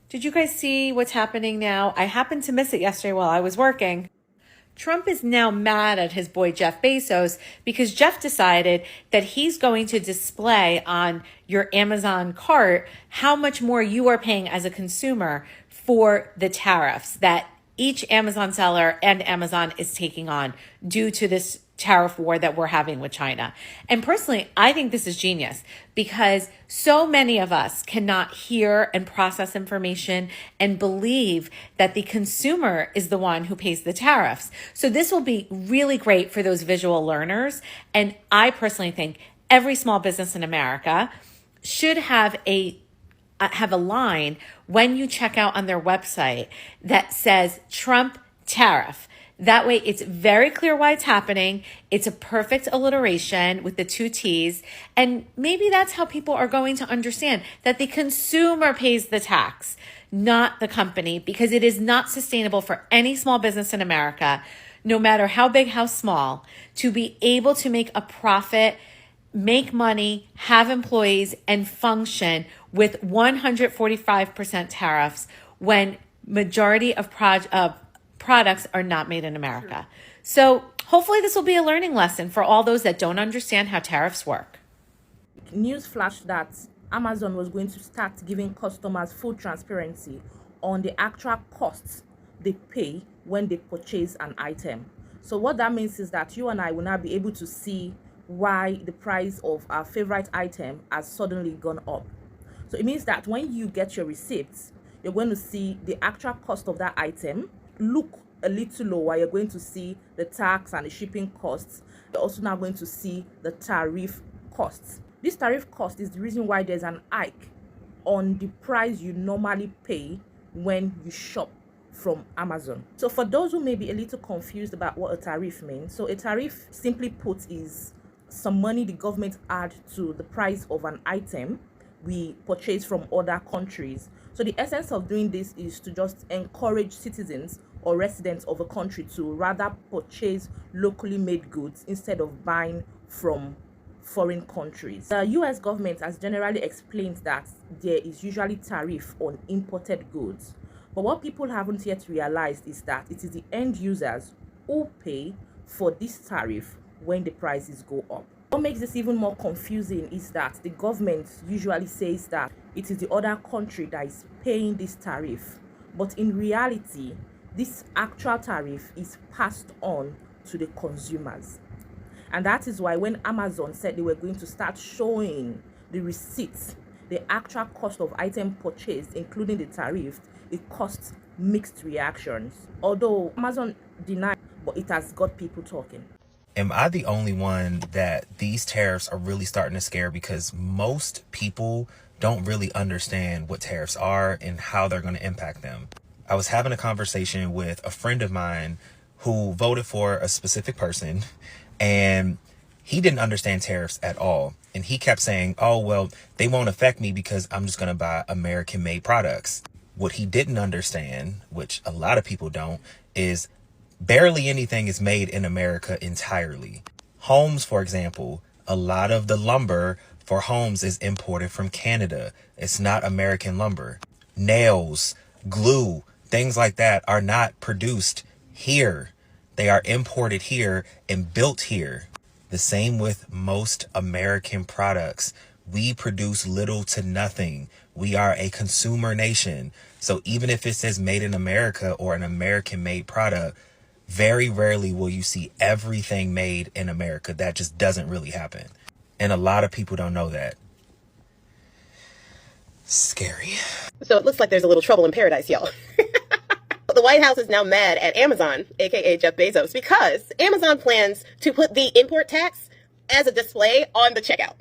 Did you guys see what's happening now? I happened to miss it yesterday while I was working. Trump is now mad at his boy Jeff Bezos because Jeff decided that he's going to display on your Amazon cart how much more you are paying as a consumer for the tariffs that each Amazon seller and Amazon is taking on due to this tariff war that we're having with China. And personally, I think this is genius because so many of us cannot hear and process information and believe that the consumer is the one who pays the tariffs. So this will be really great for those visual learners. And I personally think every small business in America should have a line when you check out on their website that says Trump tariff. That way it's very clear why it's happening. It's a perfect alliteration with the 2 T's. And maybe that's how people are going to understand that the consumer pays the tax, not the company, because it is not sustainable for any small business in America, no matter how big, how small, to be able to make a profit, make money, have employees, and function with 145% tariffs when majority of products are not made in America. So hopefully this will be a learning lesson for all those that don't understand how tariffs work. News flashed that Amazon was going to start giving customers full transparency on the actual costs they pay when they purchase an item. So what that means is that you and I will now be able to see why the price of our favorite item has suddenly gone up. So it means that when you get your receipts, you're going to see the actual cost of that item look a little lower. You're going to see the tax and the shipping costs. You're also now going to see the tariff costs. This tariff cost is the reason why there's an hike on the price you normally pay when you shop from Amazon. So for those who may be a little confused about what a tariff means, so a tariff, simply put, is some money the government add to the price of an item we purchase from other countries. So the essence of doing this is to just encourage citizens or residents of a country to rather purchase locally made goods instead of buying from foreign countries. The US government has generally explained that there is usually tariff on imported goods. But what people haven't yet realized is that it is the end users who pay for this tariff when the prices go up. What makes this even more confusing is that the government usually says that it is the other country that is paying this tariff. But in reality, this actual tariff is passed on to the consumers. And that is why when Amazon said they were going to start showing the receipts, the actual cost of item purchased, including the tariff, it caused mixed reactions. Although Amazon denied, but it has got people talking. Am I the only one that these tariffs are really starting to scare? Because most people don't really understand what tariffs are and how they're going to impact them. I was having a conversation with a friend of mine who voted for a specific person, and he didn't understand tariffs at all. And he kept saying, oh, well, they won't affect me because I'm just going to buy American-made products. What he didn't understand, which a lot of people don't, is barely anything is made in America entirely. Homes, for example, a lot of the lumber for homes is imported from Canada. It's not American lumber. Nails, glue, things like that are not produced here. They are imported here and built here. The same with most American products. We produce little to nothing. We are a consumer nation. So even if it says made in America or an American made product, very rarely will you see everything made in America. That just doesn't really happen. And a lot of people don't know that. Scary. So it looks like there's a little trouble in paradise, y'all. The White House is now mad at Amazon, aka Jeff Bezos, because Amazon plans to put the import tax as a display on the checkout.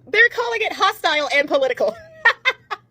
They're calling it hostile and political.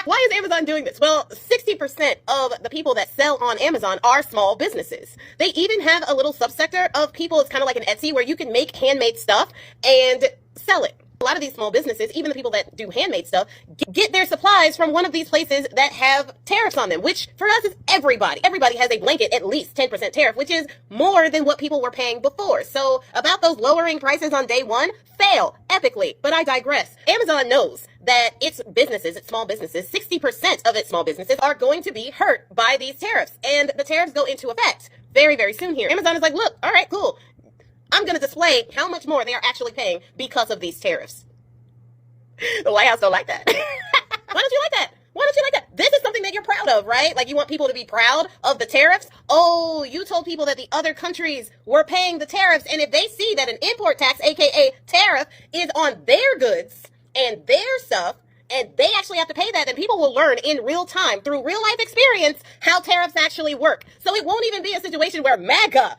Why is Amazon doing this? Well, 60% of the people that sell on Amazon are small businesses. They even have a little subsector of people. It's kind of like an Etsy where you can make handmade stuff and sell it. A lot of these small businesses, even the people that do handmade stuff, get their supplies from one of these places that have tariffs on them, which for us is everybody. Everybody has a blanket at least 10% tariff, which is more than what people were paying before. So about those lowering prices on day one, fail epically. But I digress. Amazon knows that its businesses, its small businesses, 60% of its small businesses are going to be hurt by these tariffs. And the tariffs go into effect very, very soon here. Amazon is like, look, all right, cool. I'm going to display how much more they are actually paying because of these tariffs. The White House don't like that. Why don't you like that? Why don't you like that? This is something that you're proud of, right? Like you want people to be proud of the tariffs. Oh, you told people that the other countries were paying the tariffs. And if they see that an import tax, aka tariff, is on their goods and their stuff, and they actually have to pay that, then people will learn in real time through real life experience how tariffs actually work. So it won't even be a situation where MAGA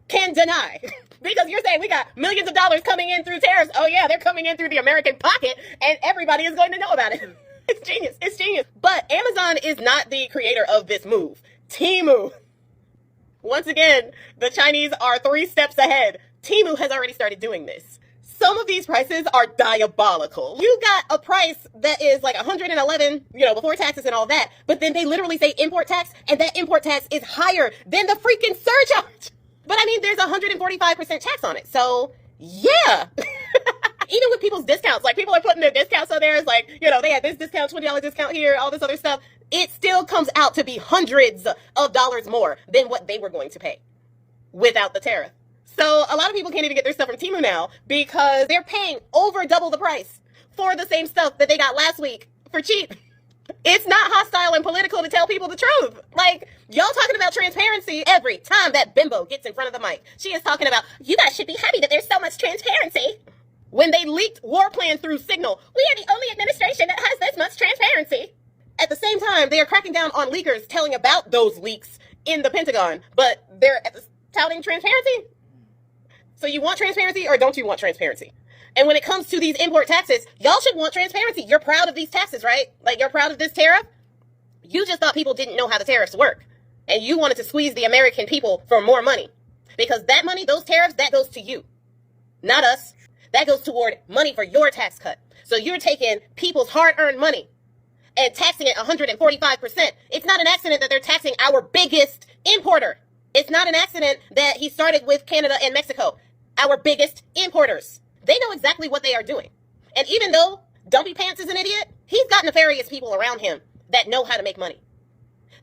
can deny. Because you're saying we got millions of dollars coming in through tariffs. Oh yeah, they're coming in through the American pocket and everybody is going to know about it. It's genius. It's genius. But Amazon is not the creator of this move. Temu. Once again, the Chinese are 3 steps ahead. Temu has already started doing this. Some of these prices are diabolical. You got a price that is like 111, before taxes and all that, but then they literally say import tax, and that import tax is higher than the freaking surcharge. But I mean, there's 145% tax on it. So yeah. Even with people's discounts, like people are putting their discounts on there. It's like, they had this discount, $20 discount here, all this other stuff. It still comes out to be hundreds of dollars more than what they were going to pay without the tariff. So a lot of people can't even get their stuff from Temu now because they're paying over double the price for the same stuff that they got last week for cheap. It's not hostile and political to tell people the truth. Like, y'all talking about transparency every time that bimbo gets in front of the mic. She is talking about, you guys should be happy that there's so much transparency. When they leaked war plans through Signal, we are the only administration that has this much transparency. At the same time, they are cracking down on leakers telling about those leaks in the Pentagon, but they're touting transparency? So you want transparency or don't you want transparency? And when it comes to these import taxes, y'all should want transparency. You're proud of these taxes, right? Like, you're proud of this tariff? You just thought people didn't know how the tariffs work. And you wanted to squeeze the American people for more money. Because that money, those tariffs, that goes to you. Not us. That goes toward money for your tax cut. So you're taking people's hard-earned money and taxing it 145%. It's not an accident that they're taxing our biggest importer. It's not an accident that he started with Canada and Mexico, our biggest importers. They know exactly what they are doing. And even though Dumpy Pants is an idiot, he's got nefarious people around him that know how to make money.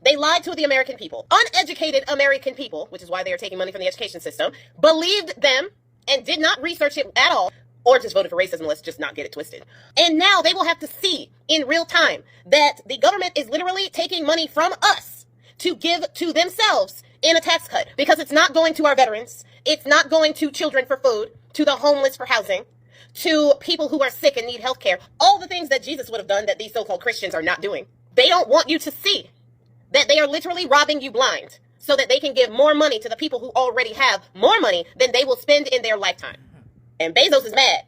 They lied to the American people. Uneducated American people, which is why they are taking money from the education system, believed them and did not research it at all, or just voted for racism. Let's just not get it twisted. And now they will have to see in real time that the government is literally taking money from us to give to themselves in a tax cut, because it's not going to our veterans. It's not going to children for food, to the homeless for housing, to people who are sick and need health care. All the things that Jesus would have done that these so-called Christians are not doing. They don't want you to see that they are literally robbing you blind so that they can give more money to the people who already have more money than they will spend in their lifetime. And Bezos is mad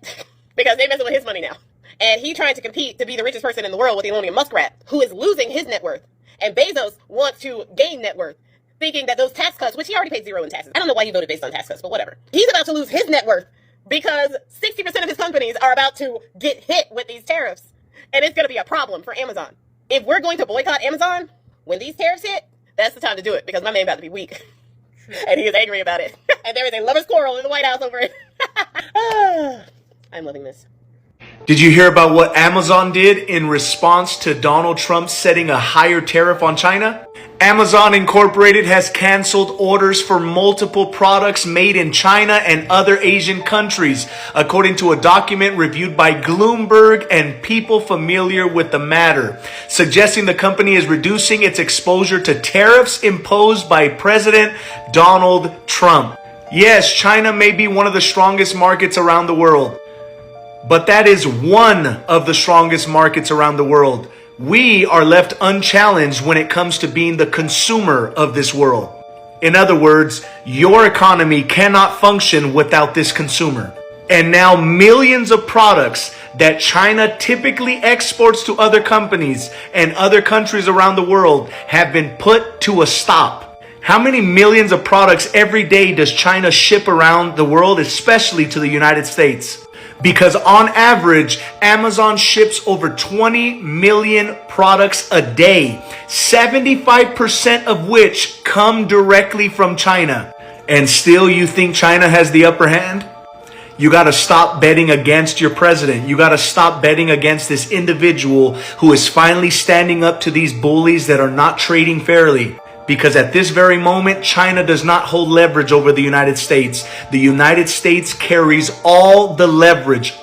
because they're messing with his money now. And he's trying to compete to be the richest person in the world with Elon Musk, who is losing his net worth. And Bezos wants to gain net worth, thinking that those tax cuts, which he already paid zero in taxes. I don't know why he voted based on tax cuts, but whatever. He's about to lose his net worth because 60% of his companies are about to get hit with these tariffs. And it's going to be a problem for Amazon. If we're going to boycott Amazon, when these tariffs hit, that's the time to do it, because my man about to be weak. And he is angry about it. And there is a lover's quarrel in the White House over it. I'm loving this. Did you hear about what Amazon did in response to Donald Trump setting a higher tariff on China? Amazon Incorporated has canceled orders for multiple products made in China and other Asian countries, according to a document reviewed by Bloomberg and people familiar with the matter, suggesting the company is reducing its exposure to tariffs imposed by President Donald Trump. Yes, China may be one of the strongest markets around the world, but that is one of the strongest markets around the world. We are left unchallenged when it comes to being the consumer of this world. In other words, your economy cannot function without this consumer. And now millions of products that China typically exports to other companies and other countries around the world have been put to a stop. How many millions of products every day does China ship around the world, especially to the United States? Because on average, Amazon ships over 20 million products a day, 75% of which come directly from China. And still you think China has the upper hand? You got to stop betting against your president. You got to stop betting against this individual who is finally standing up to these bullies that are not trading fairly. Because at this very moment, China does not hold leverage over the United States. The United States carries all the leverage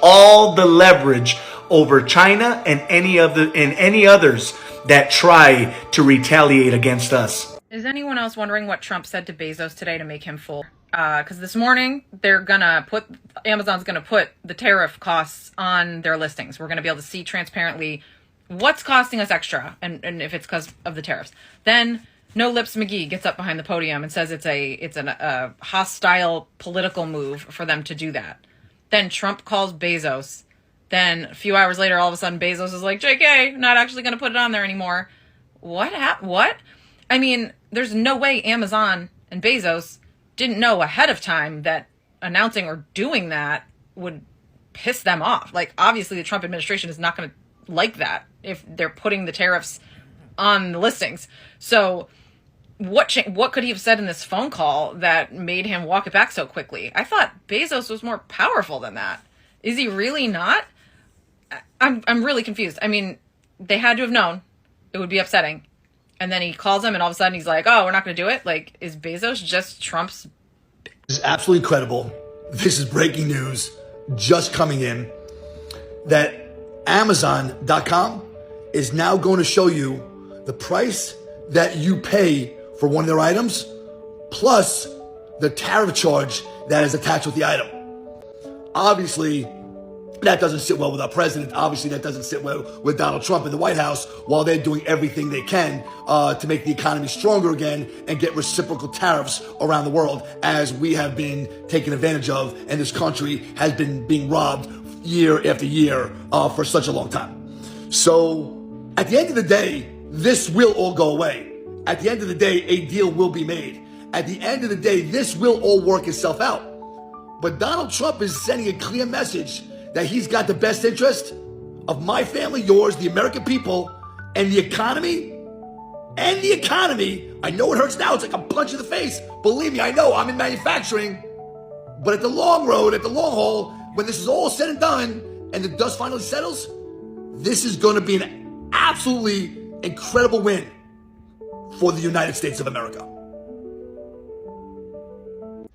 over China and any others that try to retaliate against us. Is anyone else wondering what Trump said to Bezos today to make him full? Because this morning Amazon's gonna put the tariff costs on their listings. We're gonna be able to see transparently what's costing us extra, and if it's because of the tariffs. Then No Lips McGee gets up behind the podium and says it's a hostile political move for them to do that. Then Trump calls Bezos. Then a few hours later, all of a sudden, Bezos is like, JK, not actually going to put it on there anymore. What? I mean, there's no way Amazon and Bezos didn't know ahead of time that announcing or doing that would piss them off. Like, obviously, the Trump administration is not going to like that if they're putting the tariffs on the listings. So what could he have said in this phone call that made him walk it back so quickly? I thought Bezos was more powerful than that. Is he really not? I'm really confused. I mean, they had to have known it would be upsetting. And then he calls him and all of a sudden he's like, oh, we're not going to do it. Like, is Bezos just Trump's? This is absolutely incredible. This is breaking news just coming in that Amazon.com is now going to show you the price that you pay for one of their items, plus the tariff charge that is attached with the item. Obviously, that doesn't sit well with our president. Obviously, that doesn't sit well with Donald Trump in the White House while they're doing everything they can to make the economy stronger again and get reciprocal tariffs around the world, as we have been taken advantage of and this country has been being robbed year after year for such a long time. So at the end of the day, this will all go away. At the end of the day, a deal will be made. At the end of the day, this will all work itself out. But Donald Trump is sending a clear message that he's got the best interest of my family, yours, the American people, and the economy. And the economy. I know it hurts now. It's like a punch in the face. Believe me, I know. I'm in manufacturing. But at the long road, at the long haul, when this is all said and done and the dust finally settles, this is going to be an absolutely incredible win for the United States of America.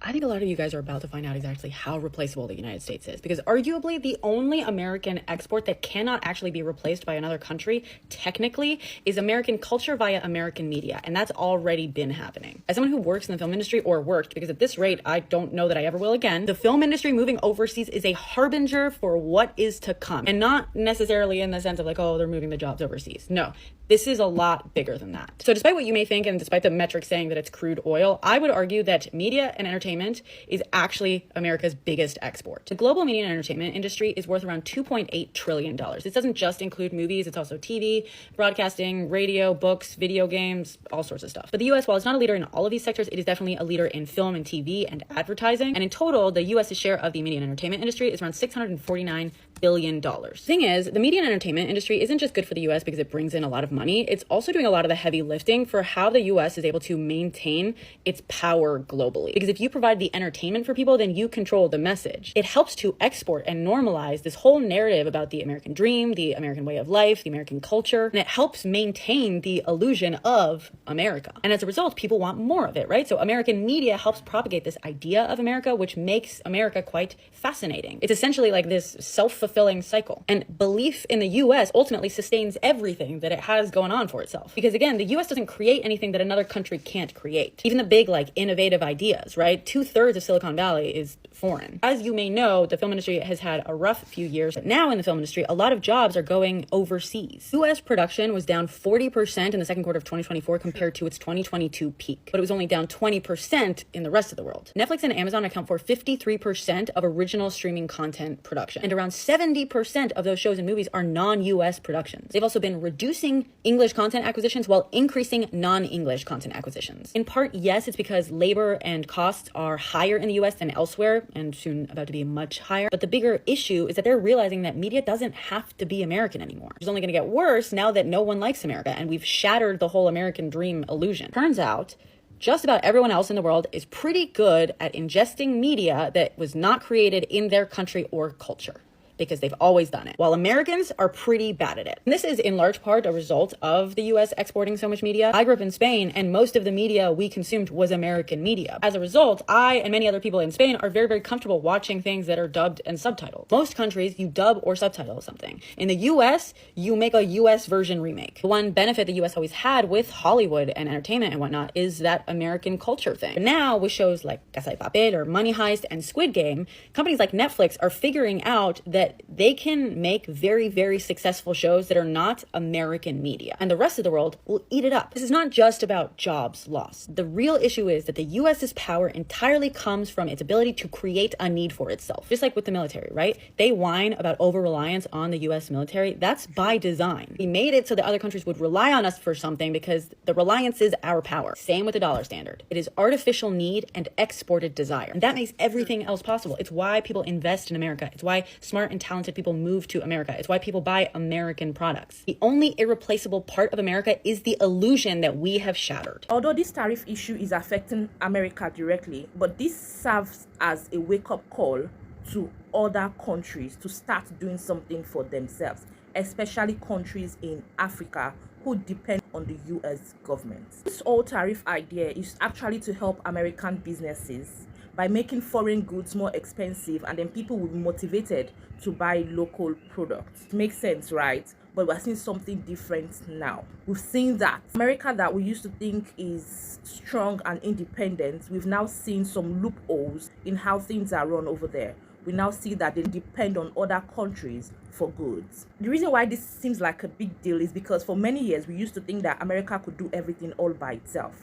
I think a lot of you guys are about to find out exactly how replaceable the United States is, because arguably the only American export that cannot actually be replaced by another country, technically, is American culture via American media, and that's already been happening. As someone who works in the film industry, or worked, because at this rate, I don't know that I ever will again, the film industry moving overseas is a harbinger for what is to come, and not necessarily in the sense of like, oh, they're moving the jobs overseas. No. This is a lot bigger than that. So despite what you may think, and despite the metrics saying that it's crude oil, I would argue that media and entertainment is actually America's biggest export. The global media and entertainment industry is worth around $2.8 trillion. This doesn't just include movies, it's also TV, broadcasting, radio, books, video games, all sorts of stuff. But the US, while it's not a leader in all of these sectors, it is definitely a leader in film and TV and advertising. And in total, the US's share of the media and entertainment industry is around $649 billion. The thing is, the media and entertainment industry isn't just good for the US because it brings in a lot of money, it's also doing a lot of the heavy lifting for how the US is able to maintain its power globally. Because if you provide the entertainment for people, then you control the message. It helps to export and normalize this whole narrative about the American dream, the American way of life, the American culture, and it helps maintain the illusion of America. And as a result, people want more of it, right? So American media helps propagate this idea of America, which makes America quite fascinating. It's essentially like this self-fulfilling cycle. And belief in the US ultimately sustains everything that it has going on for itself. Because again, the US doesn't create anything that another country can't create. Even the big, like, innovative ideas, right? 2/3 of Silicon Valley is foreign. As you may know, the film industry has had a rough few years, but now in the film industry, a lot of jobs are going overseas. US production was down 40% in the second quarter of 2024 compared to its 2022 peak, but it was only down 20% in the rest of the world. Netflix and Amazon account for 53% of original streaming content production, and around 70% of those shows and movies are non-US productions. They've also been reducing English content acquisitions while increasing non-English content acquisitions. In part, yes, it's because labor and costs are higher in the US than elsewhere, and soon about to be much higher. But the bigger issue is that they're realizing that media doesn't have to be American anymore. It's only going to get worse now that no one likes America, and we've shattered the whole American dream illusion. Turns out, just about everyone else in the world is pretty good at ingesting media that was not created in their country or culture, because they've always done it, while Americans are pretty bad at it. And this is in large part a result of the US exporting so much media. I grew up in Spain, and most of the media we consumed was American media. As a result, I and many other people in Spain are very, very comfortable watching things that are dubbed and subtitled. Most countries, you dub or subtitle something. In the US, you make a US version remake. The one benefit the US always had with Hollywood and entertainment and whatnot is that American culture thing. But now, with shows like Casa de Papel or Money Heist and Squid Game, companies like Netflix are figuring out that they can make very, very successful shows that are not American media, and the rest of the world will eat it up. This is not just about jobs lost. The real issue is that the US's power entirely comes from its ability to create a need for itself. Just like with the military, right? They whine about over-reliance on the US military. That's by design. We made it so that other countries would rely on us for something because the reliance is our power. Same with the dollar standard. It is artificial need and exported desire. And that makes everything else possible. It's why people invest in America. It's why smart and talented people move to America. It's why people buy American products. The only irreplaceable part of America is the illusion that we have shattered. Although this tariff issue is affecting America directly, but this serves as a wake-up call to other countries to start doing something for themselves, especially countries in Africa who depend on the US government. This whole tariff idea is actually to help American businesses by making foreign goods more expensive, and then people will be motivated to buy local products. It makes sense, right? But we're seeing something different now. We've seen that America that we used to think is strong and independent, we've now seen some loopholes in how things are run over there. We now see that they depend on other countries for goods. The reason why this seems like a big deal is because for many years we used to think that America could do everything all by itself.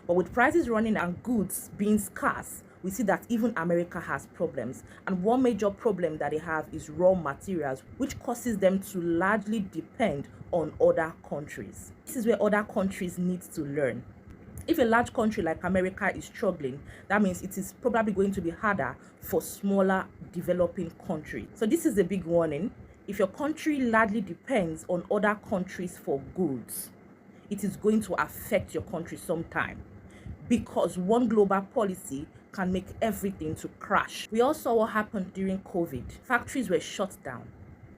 But with prices running and goods being scarce, we see that even America has problems. And one major problem that they have is raw materials, which causes them to largely depend on other countries. This is where other countries need to learn. If a large country like America is struggling, that means it is probably going to be harder for smaller developing countries. So this is a big warning. If your country largely depends on other countries for goods, it is going to affect your country sometime, because one global policy can make everything to crash. We all saw what happened during COVID. Factories were shut down.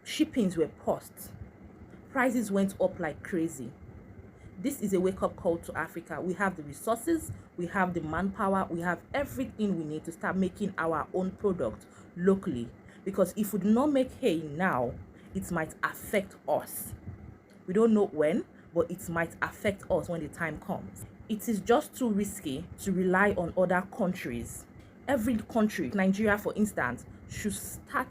Shippings were paused. Prices went up like crazy. This is a wake-up call to Africa. We have the resources, we have the manpower, we have everything we need to start making our own product locally. Because if we do not make hay now, it might affect us. We don't know when, but it might affect us when the time comes. It is just too risky to rely on other countries. Every country, Nigeria for instance, should start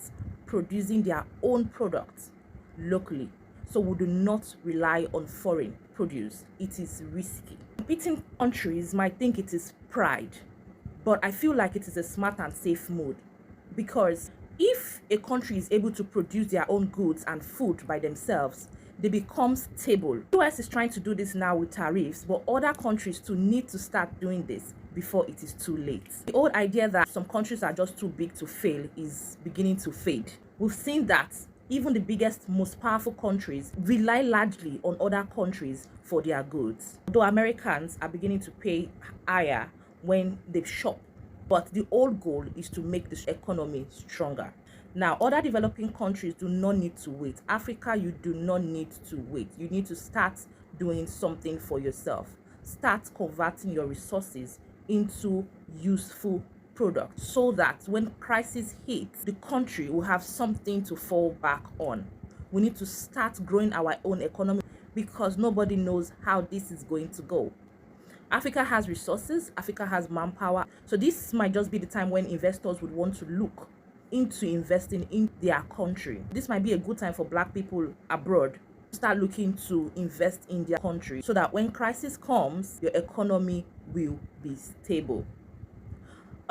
producing their own products locally, so we do not rely on foreign produce. It is risky. Competing countries might think it is pride, but I feel like it is a smart and safe move, because if a country is able to produce their own goods and food by themselves, they become stable. The US is trying to do this now with tariffs, but other countries too need to start doing this before it is too late. The old idea that some countries are just too big to fail is beginning to fade. We've seen that even the biggest, most powerful countries rely largely on other countries for their goods. Though Americans are beginning to pay higher when they shop, but the old goal is to make this economy stronger. Now, other developing countries do not need to wait. Africa, you do not need to wait. You need to start doing something for yourself. Start converting your resources into useful products, so that when crisis hits, the country will have something to fall back on. We need to start growing our own economy, because nobody knows how this is going to go. Africa has resources, Africa has manpower. So this might just be the time when investors would want to look into investing in their country. This might be a good time for Black people abroad to start looking to invest in their country, so that when crisis comes, your economy will be stable.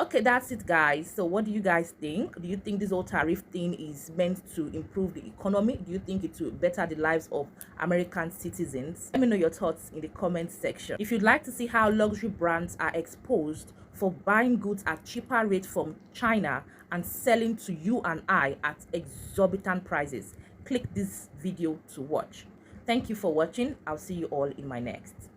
Okay, that's it, guys. So what do you guys think? Do you think this whole tariff thing is meant to improve the economy? Do you think it will better the lives of American citizens? Let me know your thoughts in the comment section. If you'd like to see how luxury brands are exposed for buying goods at cheaper rates from China and selling to you and I at exorbitant prices, click this video to watch. Thank you for watching. I'll see you all in my next.